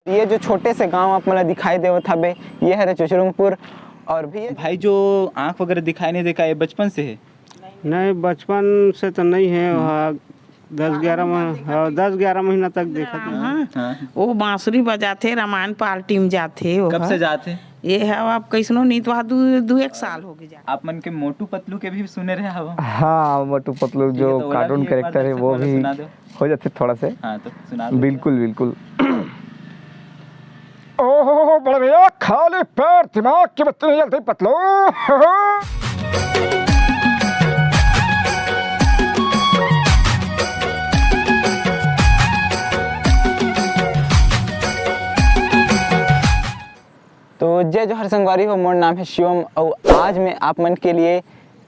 ये जो छोटे से गांव आप मला दिखाई देवत हबे ये है चुचुरुंगपुर। और भी भाई जो आँख वगैरह दिखाई नहीं देखा, ये बचपन से है? नहीं, बचपन से तो नहीं है। वहाँ 10-11 महीना तक देखा था। हाँ। वो बांसुरी बजाते रामायण पार्टी में जाते। कब से जाते? ये है अब कैसनो नहीं तो दू एक साल हो गया। आप मन के मोटू पतलू के भी सुने रहे हवा? हाँ, मोटू पतलू जो तो कार्टून एक बार कैरेक्टर है वो दर्शक वाला भी सुना दो। हो जाते थोड़ा से। हाँ तो सुना दो। बिल्कुल बिल्कुल। ओहो बड़े भैया, खाली पैर दिमाग की बत्ती नहीं जलती पतलू। तो जय जोहर संगवारी हो, मोर नाम है शिवम और आज मैं आप मन के लिए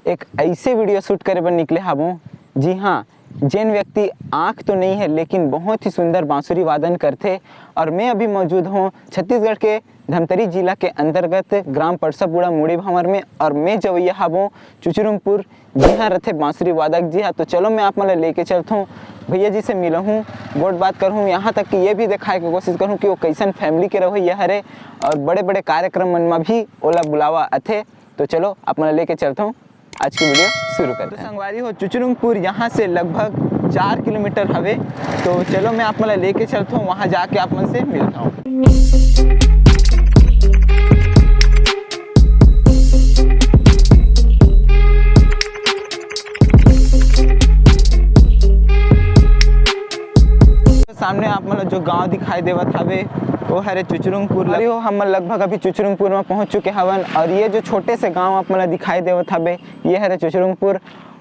एक ऐसे वीडियो शूट करे बर निकले हूँ। जी हाँ, जिन व्यक्ति आँख तो नहीं है लेकिन बहुत ही सुंदर बांसुरी वादन करते। और मैं अभी मौजूद हूँ छत्तीसगढ़ के धमतरी जिला के अंतर्गत ग्राम परसापुड़ा मुड़ी भंवर में। और मैं जवैया हूँ चुचुरुंगपुर, जी हाँ रहते बांसुरी वादक। जी हाँ, तो चलो मैं आप मतलब लेके चलता हूँ, भैया जी से मिला हूँ, गोट बात करूँ, यहाँ तक कि ये भी दिखाए की कोशिश करूँ कि वो कैसन फैमिली के रहो हरे और बड़े बड़े कार्यक्रम में भी ओला बुलावा अथे। तो चलो अपना लेके चलता हूँ, आज की वीडियो शुरू करते हैं। तो संगवारी हो चुचुरुंगपुर यहाँ से लगभग 4 किलोमीटर हवे। तो चलो मैं आप मतलब लेके चलता हूँ, वहाँ जाके आप मन से मिलता हूँ। सामने आप मतलब जो गांव दिखाई देवत हवे वो है चुचुरुंगपुर। अरे हो हम लगभग अभी चुचुरुंगपुर में पहुंच चुके हवन। और ये जो छोटे से गांव आप मतलब दिखाई देवत हवे ये है चुचुरुंगपुर।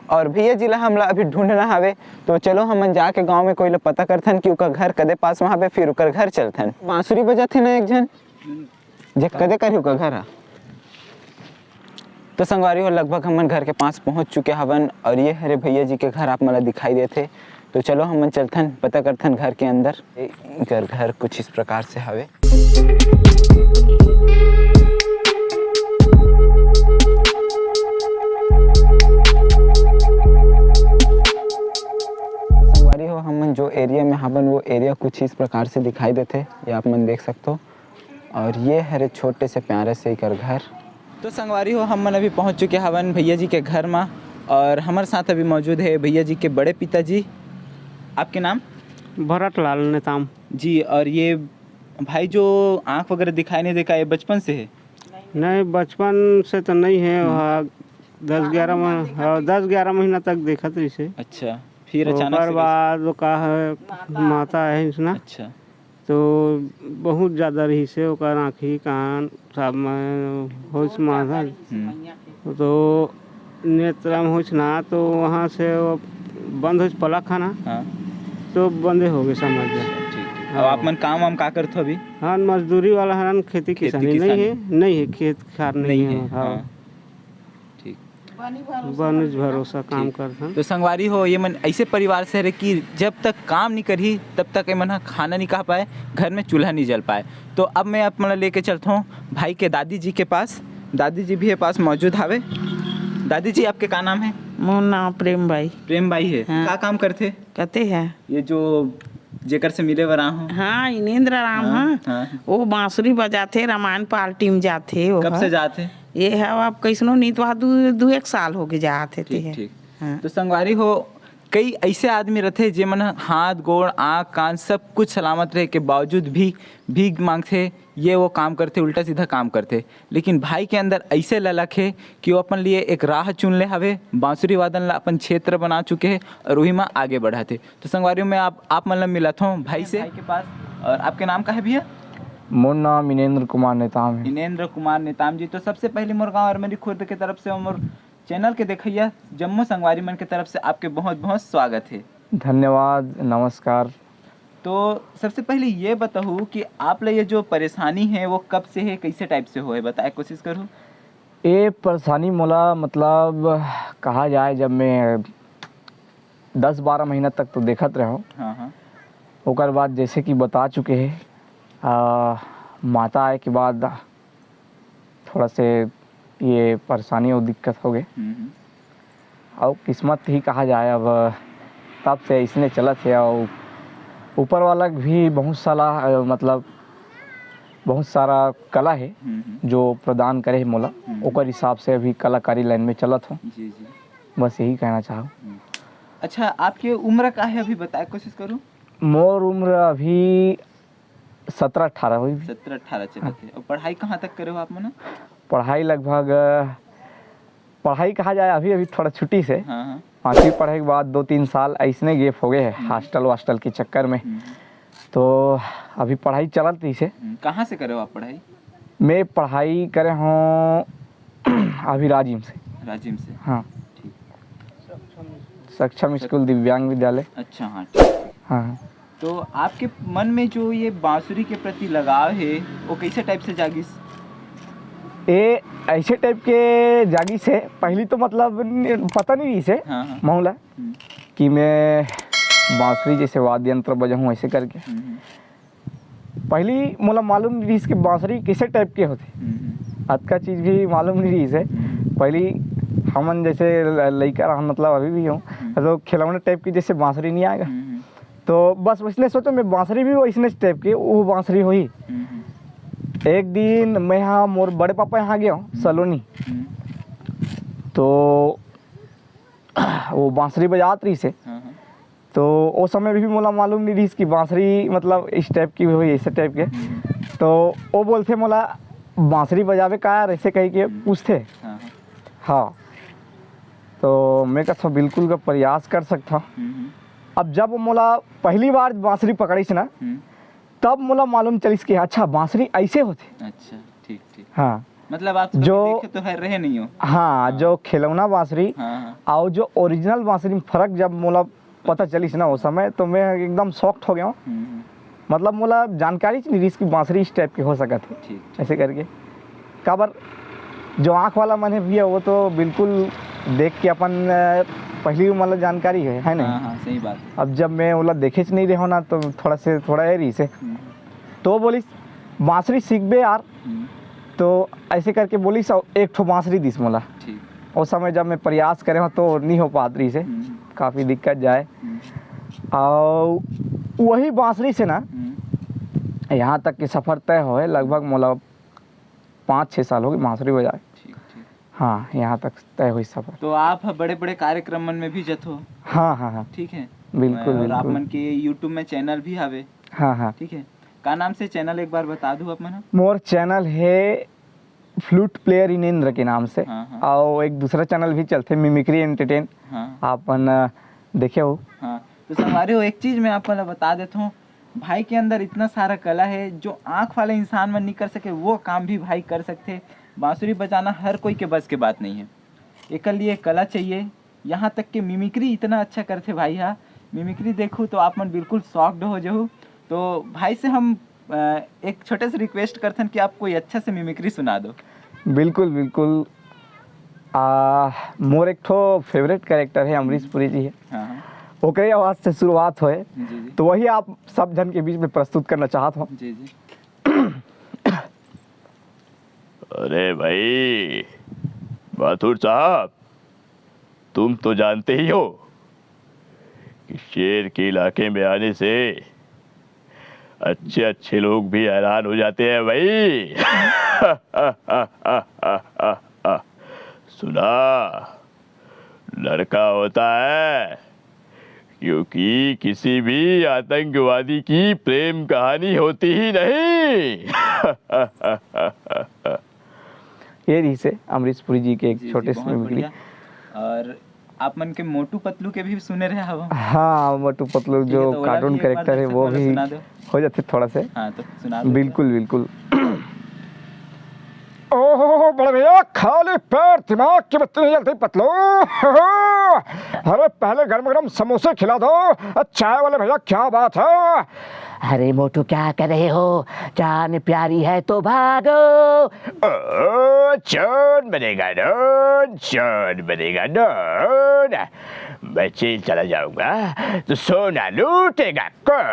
और भैया जिला हमला अभी ढूंढना हवे। तो चलो हम जाके गांव में कोई पता करथन कि उनका घर कदे पास में हवे, फिर उकर घर चलथन। बांसुरी बजाथे ना एक जन जे कदे कर उनका घर। तो संगवारी हो लगभग हम घर के पास पहुंच चुके हवन। और ये हरे भैया जी के घर आप मतलब दिखाई देते। तो चलो हम चलथन पता करथन घर के अंदर। घर कुछ इस प्रकार से हवे। संगवारी हो हम जो एरिया में हवन वो एरिया कुछ इस प्रकार से दिखाई देते, ये आप मन देख सकते हो। और ये हरे छोटे से प्यारे से कर घर। तो संगवारी हो हम अभी पहुंच चुके हवन भैया जी के घर में। और हमारे साथ अभी मौजूद है भैया जी के बड़े पिताजी। आपके नाम? भरत लाल नेताम जी। और ये भाई जो आँख वगैरह दिखाई नहीं देखा, ये बचपन से है? नहीं, बचपन से तो नहीं है। वहाँ 10-11 महीना तक देखा था इसे। अच्छा, फिर अचानक से बाद वो का है माता है इसना। अच्छा, तो बहुत ज़्यादा रही से ओकर आँखी कान सब में होश माथा। तो नेत्रम होश ना, तो वहाँ से वो बंद हो पला खाना। हाँ तो बंदे हो गए समझ जाए। ठीक। अब आप मन काम वाम का करते हो अभी? हाँ, मजदूरी वाला हन, खेती किसानी नहीं है, खेत खार नहीं है। हाँ ठीक। बनिज भरोसा काम करते। तो संगवारी हो ये मन ऐसे परिवार से रहे कि जब तक काम नहीं करी तब तक मन खाना नहीं खा पाए, घर में चूल्हा नहीं जल पाए। तो अब मैं अपना लेके चलता हूँ भाई के दादी जी के पास। दादी जी भी है पास मौजूद हावे। दादी जी आपके का नाम है? मोर नाम प्रेम बाई। प्रेम बाई है। हाँ। क्या काम करते? कहते हैं ये जो जेकर से मिले वर हूँ। हाँ, इनेन्द्र राम। हाँ, हाँ, हाँ। वो बांसुरी बजाते रामायण पार्टी में जाते। कब से जाते? ये है अब कैसनो नहीं तो दू एक साल हो गए जाते थे। ठीक। हाँ। तो संगवारी हो कई ऐसे आदमी रहते जे मन हाथ गोड़ आँख कान सब कुछ सलामत रहे के बावजूद भी भीख मांगते, ये वो काम करते, उल्टा सीधा काम करते। लेकिन भाई के अंदर ऐसे ललक है कि वो अपन लिए एक राह चुन ले हवे, बांसुरी वादन ला अपन क्षेत्र बना चुके हैं और वही में आगे बढ़ाते। तो संगवारियों में आप मतलब मिला था भाई से भाई के पास। और आपके नाम का है भैया? मोर नाम इनेन्द्र कुमार नेताम है। इनेन्द्र कुमार नेताम जी। तो सबसे पहले मोर गाँव और मेरी खुद की तरफ से और मोर चैनल के देखिए जम्मू संगवारी मन की तरफ से आपके बहुत बहुत स्वागत है। धन्यवाद, नमस्कार। तो सबसे पहले ये बताओ कि आप ले ये जो परेशानी है वो कब से है, कैसे टाइप से हो है, बताए कोशिश करूँ। ये परेशानी मोला मतलब कहा जाए, जब मैं 10-12 महीना तक तो देखत रहो। हाँ। ओकर बाद जैसे कि बता चुके हैं माता आए के बाद थोड़ा से ये परेशानी और दिक्कत हो गए। और किस्मत ही कहा जाए, अब तब से इसने चलत है। और ऊपर वाला भी बहुत साला मतलब बहुत सारा कला है जो प्रदान करे है मोला, ओकर हिसाब से अभी कलाकारी लाइन में चलत हो। जी जी। बस यही कहना चाहूँ। अच्छा, आपकी उम्र का है अभी बताए कोशिश करूँ? मोर उम्र अभी 17-18 हुई। 17-18 चले थे। और पढ़ाई कहाँ तक करे हो आप मना? पढ़ाई लगभग पढ़ाई कहा जाए अभी अभी थोड़ा छुट्टी से। हाँ हाँ। 5वीं पढ़ाई के बाद 2-3 साल ऐसने गैप हो गए हैं हॉस्टल वास्टल के चक्कर में। तो अभी पढ़ाई चलत रही से। कहाँ से करे हो आप पढ़ाई? मैं पढ़ाई करे हूँ अभी राजिम से। राजिम से? हाँ। ठीक। सक्षम स्कूल दिव्यांग विद्यालय। अच्छा हाँ ठीक। हाँ। तो आपके मन में जो ये बांसुरी के प्रति लगाव है वो कैसे टाइप से जागिस? ये ऐसे टाइप के जागी से पहली तो मतलब पता नहीं रही से हाँ हाँ। मामला कि मैं बांसुरी जैसे वाद्य यंत्र बजाऊँ ऐसे करके। पहली मतलब मालूम नहीं रही कि बांसुरी किसे टाइप के होते, आज का चीज़ भी मालूम नहीं रही से। पहली हमन जैसे लड़का रहा मतलब अभी भी हूँ तो खिलौने टाइप की जैसे बांसुरी नहीं आएगा, तो बस उसने सोचा मैं बांसुरी भी वैसने टाइप की वो बांसुरी हुई। एक दिन मैं यहाँ मोर बड़े पापा यहाँ गया हूँ सलोनी, तो वो बांसुरी बजात रही से। तो वो समय भी मोला मालूम नहीं रही कि बांसुरी मतलब इस टाइप की हुई ऐसे टाइप के। तो वो बोलते मोला बांसुरी बजावे का यार ऐसे कही के पूछते। हाँ। तो मैं कहता बिल्कुल का प्रयास कर सकता। अब जब मोला पहली बार बांसुरी पकड़ी से ना तब मोला मालूम चलिस कि अच्छा बांसुरी ऐसे होते। अच्छा ठीक ठीक। हाँ मतलब आप जो देखे तो है रहे नहीं हो। हाँ, जो खिलौना बांसुरी और जो ओरिजिनल बांसुरी में फर्क जब मोला पता चलिस ना उस समय, तो मैं एकदम शॉक्ड हो गया हूँ। मतलब मोला जानकारी नहीं रही कि बांसुरी इस टाइप की हो सकत है ऐसे करके। काबर जो आँख वाला मन भी है वो तो बिल्कुल देख के अपन पहली मतलब जानकारी है नहीं। हाँ, सही बात है। अब जब मैं बोला देखे नहीं रहा ना तो थोड़ा है रही से। तो बोली बांसुरी सीख बे यार, तो ऐसे करके बोली एक ठो बांसुरी दिस मोला। उस समय जब मैं प्रयास करे हूँ तो नहीं हो पात रही से, काफ़ी दिक्कत जाए। और वही बांसुरी से ना यहाँ तक कि सफ़र तय हो लगभग मोला 5-6 साल हो गए बांसुरी बजाए। हाँ, यहाँ तक तय हुई सफ़र। तो आप बड़े बड़े कार्यक्रम में भी जत हो? हाँ हाँ हाँ ठीक है। बिल्कुल और आप बिल्कुल। मन के यूट्यूब में चैनल भी हवे? हाँ हाँ ठीक है। का नाम से चैनल एक बार बता दूँ आप मन? मोर चैनल है फ्लूट प्लेयर इनेंद्र के नाम से। और एक दूसरा चैनल भी चलते मिमिक्री एंटरटेन। आपन देखे हो? हाँ। तो संगवारी हो एक चीज़ मैं आप बता देता हूँ, भाई के अंदर इतना सारा कला है जो आँख वाले इंसान में नहीं कर सके वो काम भी भाई कर सकते। बांसुरी बजाना हर कोई के बस के बात नहीं है, एक लिए कला चाहिए। यहाँ तक कि मिमिक्री इतना अच्छा करते भाई। हाँ, मिमिक्री देखूँ तो आप मन बिल्कुल शॉक्ड हो जाओ। तो भाई से हम एक छोटे से रिक्वेस्ट करते हैं कि आप कोई अच्छा से मिमिक्री सुना दो। बिल्कुल बिल्कुल। मोर एक ठो फेवरेट कैरेक्टर है अमरीश पुरी जी है। हाँ। ओकरे आवाज़ से शुरुआत होए जी। तो वही आप सब जन के बीच में प्रस्तुत करना चाहता हूँ। जी जी। अरे भाई माथुर साहब, तुम तो जानते ही हो कि शेर के इलाके में आने से अच्छे अच्छे लोग भी हैरान हो जाते हैं भाई। सुना, लड़का होता है क्योंकि किसी भी आतंकवादी की प्रेम कहानी होती ही नहीं। ये रही से अमरीश पुरी जी के एक छोटे से मिमिक्री। और आप मन के मोटू पतलू के भी सुने रहे हवा? हाँ, मोटू पतलू जो कार्टून कैरेक्टर है वो भी हो जाते थोड़ा से। हाँ, तो सुना दो। बिल्कुल बिल्कुल। ओहो बड़े भैया, खाली पैर दिमाग की बत्ती नहीं जलती पतलू। अरे पहले गर्म गर्म समोसे खिला दो। चाय वाले भैया क्या बात है? अरे मोटू क्या कर रहे हो? जान प्यारी है तो भागो। चोर बनेगा डॉन, चोर बनेगा डॉन। मैं जेल चला जाऊंगा तो सोना लूटेगा कौन?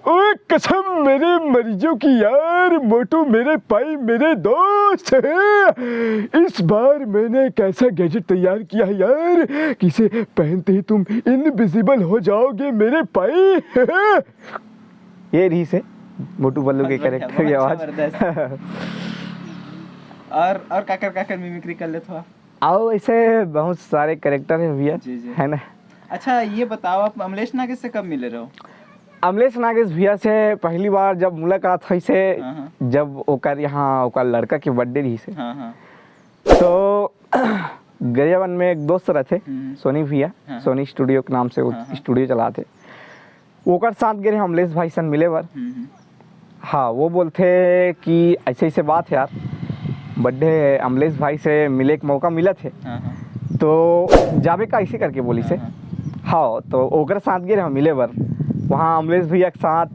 ओए कसम मेरे मरीजों की यार, मोटू मेरे भाई मेरे दोस्त है। इस बार मैंने एक ऐसा गैजेट तैयार किया है यार कि इसे पहनते ही तुम इनविजिबल हो जाओगे मेरे भाई। ये रही से मोटू पल्लू के बहुत बढ़िया, कैरेक्टर की बहुत आवाज। जबरदस्त। और काकर मिमिक्री कर ले थोड़ा। आओ ऐसे बहुत सारे कैरेक्टर है भैया, जी, जी। है ना। अच्छा ये बताओ, आप अमलेश नागेश से कब मिले रहो? अमलेश नागेश भैया से पहली बार जब मुलाकात हुई से, हाँ, हाँ। जब ओकर यहाँ ओकर लड़का के बर्थडे रही से, हाँ, हाँ। तो गरियाबंद में एक दोस्त रहते हम्म। सोनी भैया, हाँ। सोनी स्टूडियो के नाम से वो हाँ, हाँ। स्टूडियो चलाते, ओकर साथ गए अमलेश भाई सन मिले बार। हाँ, वो बोलते कि ऐसे ऐसे बात है यार, बर्थडे अमलेश भाई से मिले के मौका मिला थे, हाँ, हाँ। तो जावे का ऐसे करके बोली से। हाँ, हाँ, तो ओकर साथ गए हम मिले बार, वहाँ अमलेश भैया के साथ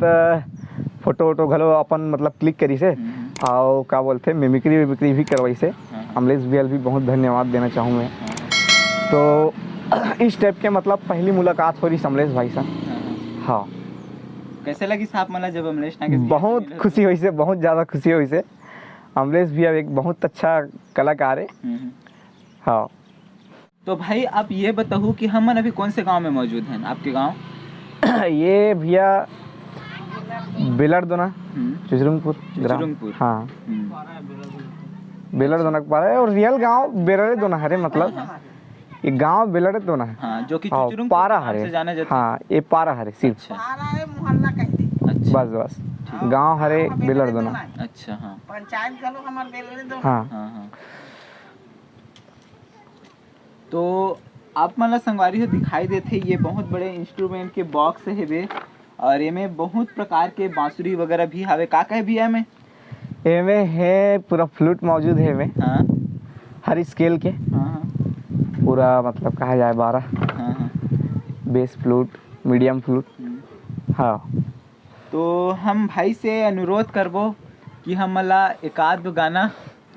फोटो वोटो घलो अपन मतलब क्लिक करी से, और क्या बोलते मिमिक्री भी करवाई से। अमलेश भैया भी बहुत धन्यवाद देना चाहूँ मैं। तो इस टाइप के मतलब पहली मुलाकात हो रही अमलेश भाई से। हाँ, कैसे लगी साहब मला जब अमलेश नागेश भैया से बहुत मिले? खुशी हुई से, बहुत ज़्यादा खुशी हुई से। अमलेश भैया एक बहुत अच्छा कलाकार है। हाँ, तो भाई आप ये बताओ कि हम अभी कौन से गांव में मौजूद हैं, आपके गांव? ये भैया बेलरदोना, चुचरुंगपुर ग्राम। चुचरुंगपुर। हाँ, बेलरदोना के पास है, और रियल गांव बेलरदोना है, मतलब ये गांव बेलरदोना है। हाँ, जो कि हाँ, चुचुरुंगपुर पारा नाम से हरे। जाना जाता है। हाँ, ये पारा हरे सिर्फ। अच्छा, बस बस, गांव हरे बेलरदोना। अच्छा। हाँ, पंचायत गलो हमार बेलरे दो। हाँ, हाँ, हाँ। तो आप मला संगवारी हो दिखाई देते, ये बहुत बड़े इंस्ट्रूमेंट के बॉक्स है बे, और ये में बहुत प्रकार के बांसुरी वगैरह भी हवे। का कहे भी है में? एमे है पूरा फ्लूट मौजूद है में, हाँ, हर स्केल के हाँ, हाँ, पूरा मतलब कहा जाए 12 हाँ, हाँ। Base flute, medium flute. हाँ, तो हम भाई से अनुरोध करबो कि हम मला एक आध गाना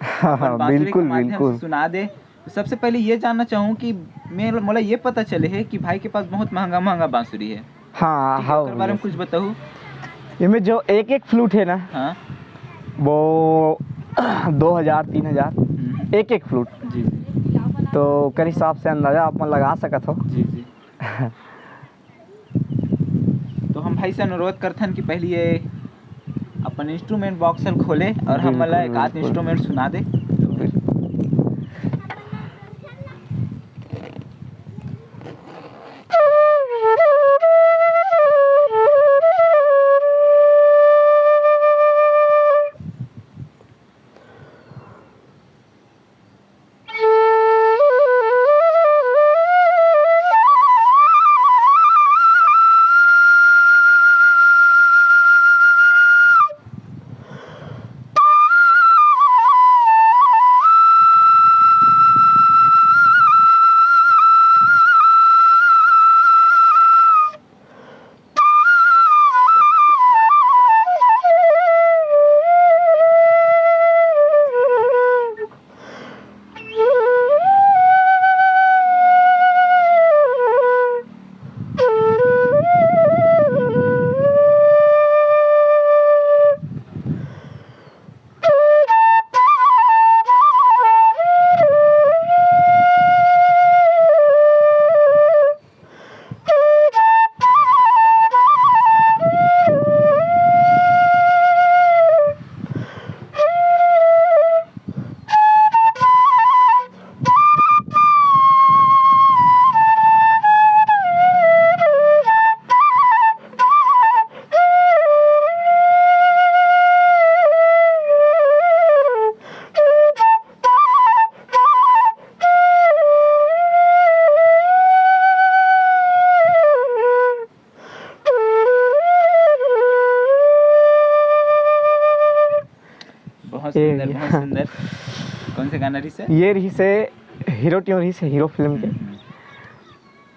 हाँ, अपन बांसुरी के बिल्कुल माध्यम से बिल्कुल। सुना दे। तो सबसे पहले ये जानना चाहूँ कि मला ये पता चले है कि भाई के पास बहुत महंगा महंगा बांसुरी है। हाँ, ठीक है, हाँ, ओकर बारे में कुछ बताओ। इनमें जो एक एक फ्लूट है ना, हाँ। वो 2000-3000 एक एक फ्लूट। जी, तो कर हिसाब से अंदाजा आप मन लगा सकत हो। जी, जी। तो हम भाई से अनुरोध करथन कि पहले ये अपन इंस्ट्रूमेंट बॉक्स खोले और हम मला एक आध बिल्कुल। इंस्ट्रूमेंट सुना दे। बहुत सुंदर, बहुत सुंदर। कौन से गाना रही से? ये रही से हीरो ट्यून रही से, हीरो फिल्म के,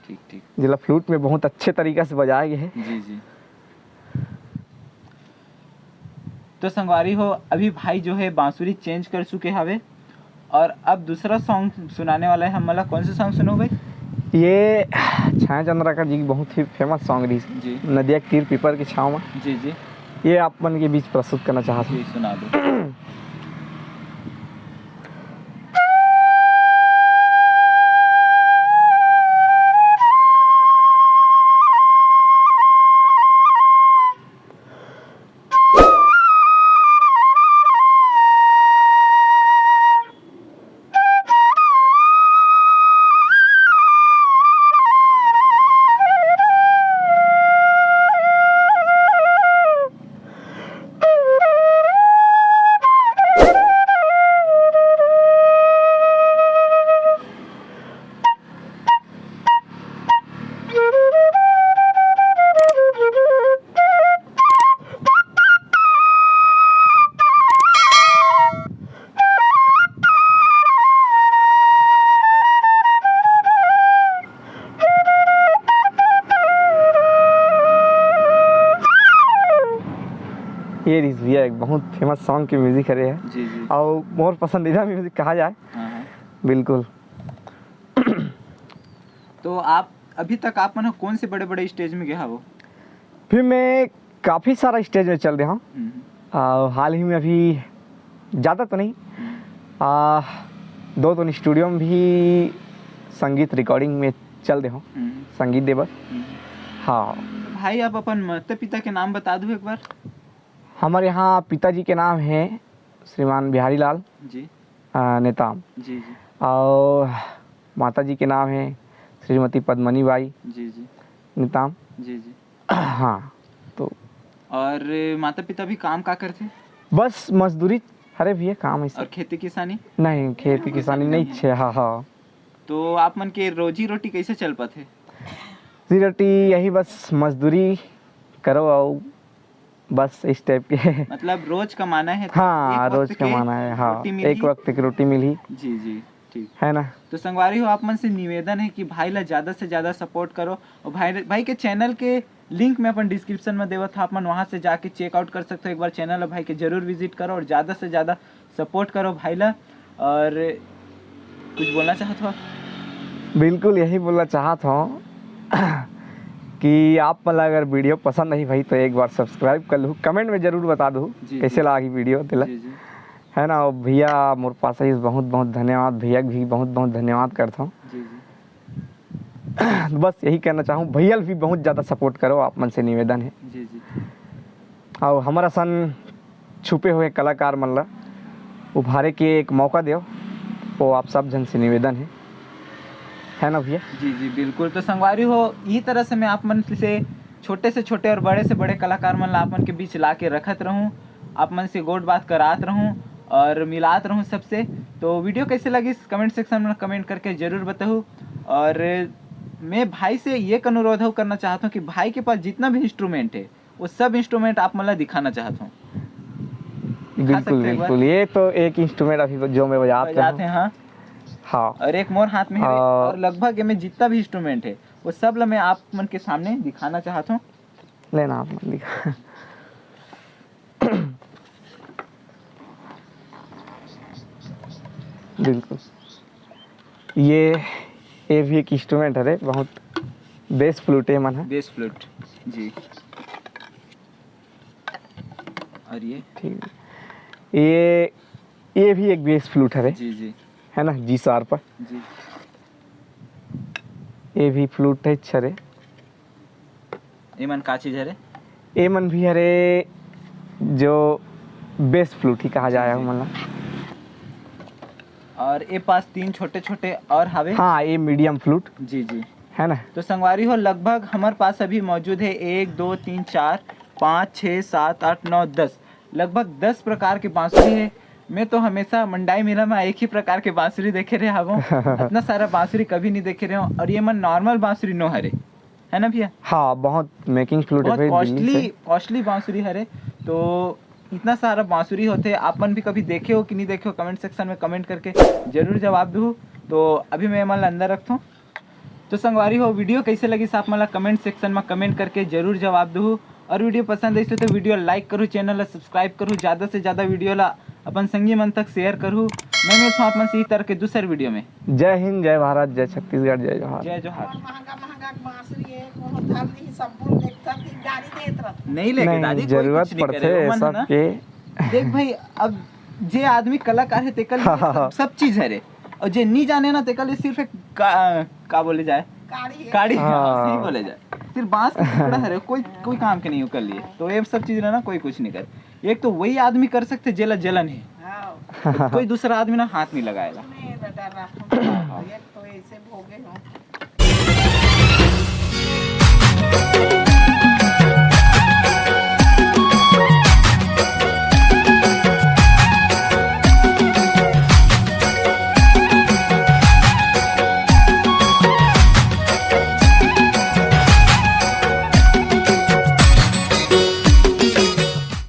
ठीक ठीक। जिला फ्लूट में बहुत अच्छे तरीके से बजाया गया है। जी जी। तो संगवारी हो, अभी भाई जो है बांसुरी चेंज कर चुके हवे और अब दूसरा सॉन्ग सुनाने वाला है। हम मला कौन सा सॉन्ग सुनो भाई? ये छाया चंद्राकर जी की बहुत ही फेमस सॉन्ग रही से, जी नदिया के तीर पीपर की छाँव में। जी जी ये आप मन के बीच प्रस्तुत करना चाहते जी, सुना दो। ये रिस भैया एक बहुत फेमस सॉन्ग की म्यूजिक है जी जी। और मोर पसंदीदा म्यूजिक कहा जाए। हाँ हाँ। बिल्कुल। तो आप अभी तक आप मन कौन से बड़े बड़े स्टेज में गया वो? फिर मैं काफ़ी सारा स्टेज में चल रहा हूँ। हाल ही में अभी ज़्यादा तो नहीं, 2 स्टूडियो में भी संगीत रिकॉर्डिंग में चल रहा हूँ, संगीत देवर। हाँ भाई आप अपन माता पिता के नाम बता दो एक बार। हमारे यहाँ पिताजी के नाम है श्रीमान बिहारी लाल जी नेताम, जी जी और माता जी के नाम है श्रीमती पद्मनी बाई जी जी नेताम। जी जी। हाँ तो और माता पिता भी काम का करते? बस मजदूरी। अरे भैया काम ऐसा और खेती किसानी? नहीं, खेती किसानी नहीं छे। हाँ हाँ। तो आप मन के रोजी रोटी कैसे चल पाते? रोजी रोटी यही बस मजदूरी करो और बस इस टाइप के। मतलब रोज कमाना है तो हाँ एक रोज वक्त के कमाना है। हाँ रोटी मिली? एक वक्त की रोटी मिली जी जी ठीक है ना। तो संगवारी हो, आप मन से निवेदन है कि भाई ला ज़्यादा से ज़्यादा सपोर्ट करो, और भाई के चैनल के लिंक मैं अपन डिस्क्रिप्शन में देवा था, आप मन वहाँ से जाके चेकआउट कर सकते हो। एक बार चैनल भाई के जरूर विजिट करो और ज़्यादा से ज़्यादा सपोर्ट करो भाई ला। और कुछ बोलना चाहते हो? बिल्कुल यही बोलना चाहता हूँ कि आप मतलब अगर वीडियो पसंद नहीं भाई तो एक बार सब्सक्राइब कर लो, कमेंट में ज़रूर बता दो जी, कैसे लगी वीडियो दिला, जी जी है ना। और भैया मोर पास ही बहुत बहुत धन्यवाद, भैया भी बहुत बहुत धन्यवाद करता हूँ। जी जी बस यही कहना चाहूँ, भैया भी बहुत ज़्यादा सपोर्ट करो, आप मन से निवेदन है। जी जी। और हमारा सन छुपे हुए कलाकार मन ला उभारे के एक मौका दो, वो आप सब जन से निवेदन है ना भैया। जी जी बिल्कुल। तो संगवारी हो, यही तरह से मैं आप मन से छोटे से छोटे और बड़े से बड़े कलाकार मन ला आप मन के बीच ला के रखत रहूँ, आप मन से गोड बात करात रहूँ और मिलात रहूँ सबसे। तो वीडियो कैसे लगी कमेंट सेक्शन में कमेंट करके ज़रूर बताऊँ। और मैं भाई से ये अनुरोध करना चाहता हूँ कि भाई के पास जितना भी इंस्ट्रूमेंट है वो सब इंस्ट्रूमेंट आप मतलब दिखाना चाहता हूँ। बिल्कुल बिल्कुल। ये तो एक इंस्ट्रूमेंट अभी जो मैं बजाते हैं। हाँ हाँ। और एक मोर हाथ में है, और लगभग में जितना भी इंस्ट्रूमेंट है वो सब ला मैं आप मन के सामने दिखाना चाहता हूँ। लेना आप मन दिखा। बिल्कुल। ये भी एक इंस्ट्रूमेंट है, बहुत बेस फ्लूट है मन है। बेस फ्लूट जी। और ये ठीक है, ये भी एक बेस फ्लूट है जी जी, है ना, जी सार पर जी। ये भी फ्लूट है छरे। ये मन का चीज है रे? ये मन भी हरे जो बेस फ्लूट ही कहा जाए मतलब। और ये पास 3 छोटे छोटे और हवे। हाँ ये मीडियम फ्लूट जी जी, है ना। तो संगवारी हो, लगभग हमारे पास अभी मौजूद है 1 2 3 4 5 6 7 8 9 10, लगभग 10 प्रकार की बांसुरी है। मैं तो हमेशा मंडाई मेला में एक ही प्रकार के बांसुरी देखे रहे हूँ, इतना सारा बांसुरी कभी नहीं देखे रहे हूँ। और ये मन नॉर्मल बांसुरी नो हरे, है ना भैया? हाँ बहुत मेकिंग फ्लूट है, बहुत कॉस्टली बांसुरी हरे। तो इतना सारा बांसुरी होते, आपन भी कभी देखे हो कि नहीं देखे हो, कमेंट सेक्शन में कमेंट करके जरूर जवाब दो। तो अभी मैं मन अंदर रखता हूँ। तो संगवारी हो, वीडियो कैसे लगी साफ मला कमेंट सेक्शन में कमेंट करके जरूर जवाब दो। और वीडियो पसंद आई तो वीडियो लाइक करूँ, चैनल ला सब्सक्राइब करूँ, ज़्यादा से ज़्यादा वीडियो ला अपन संगी मन तक शेयर करूँ। मैं मिलता हूँ आप मन से इस तरह के दूसरे वीडियो में। जय हिंद, जय भारत, जय छत्तीसगढ़, जय जोहार। जय जोहार। महंगा बांसुरी है, कोनो धर नहीं, सब देखता कि गाड़ी देत रह। नहीं लेके दादी, कोई जरूरत कुछ नहीं पड़ते करे, वो मन है ना। सबके। देख भाई, अब जे आदमी कलाकार है तेकल सब चीज है रे, और जे नहीं जाने ना तेकल सिर्फ एक का बोले जाए काड़ी, हाँ। सही बोले जाए, सिर्फ बांस का टुकड़ा है रे, कोई काम के नहीं कर लिए। तो ये सब चीज ना कोई कुछ नहीं करे। एक तो वही आदमी कर सकते जेला जलन है, तो कोई दूसरा आदमी ना हाथ नहीं लगाएगा। तो ऐसे भोगे हो।